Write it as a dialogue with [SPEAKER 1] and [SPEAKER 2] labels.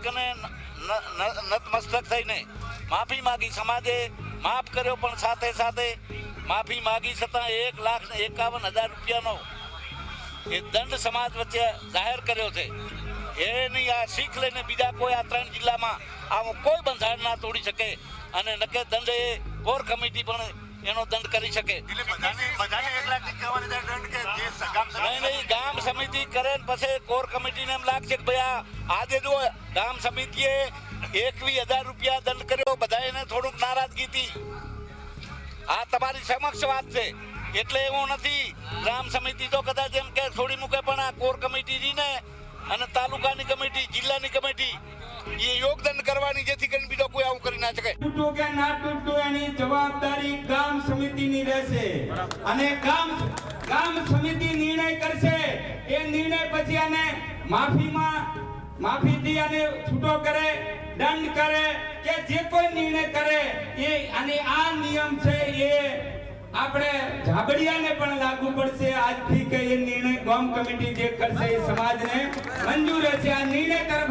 [SPEAKER 1] કને નતમસ્તક થઈને માફી માગી. સમાજે માફ કર્યો, પણ સાથે સાથે માફી માગી છતાં 1,51,000 રૂપિયાનો એ દંડ સમાજ વચ્ચે જાહેર કર્યો છે. એની આ શીખ લઈને બીજા કોઈ આ 3 જિલ્લામાં આવું કોઈ બંધારણ ના તોડી શકે અને નકે દંડ એ કોર કમિટી પણ એનો દંડ કરી શકે. નહીં, ગામ સમિતિ કરે પછી કોર કમિટીને એમ લાગશે કે ભાઈ આજે જો ગામ સમિતિએ 21,000 રૂપિયા દંડ કર્યો, બધા એને થોડુંક નારાજગી હતી. આ તમારી સમક્ષ વાત છે, એટલે એવું નથી. ગ્રામ સમિતિ તો કદાચ એમ કે છોડી મૂકે, પણ આ કોર કમિટી ને અને તાલુકાની કમિટી, જિલ્લાની કમિટી એ યોગદાન કરવાની, જેથી કરીને બીજો કોઈ આવું કરી ના શકે.
[SPEAKER 2] તૂટું કે ના તૂટું એની જવાબદારી ગામ સમિતિની રહેશે અને ગામ સમિતિ નિર્ણય કરશે. એ નિર્ણય પછી આને માફીથી આને છૂટો કરે, દંડ કરે કે જે કોઈ નિર્ણય કરે એ. અને આ નિયમ છે એ આપણે ઝાબડિયાને પણ લાગુ પડશે આજથી, કે એ નિર્ણય ગામ કમિટી જે કરશે એ સમાજને મંજૂર છે. આ નિર્ણય તરફ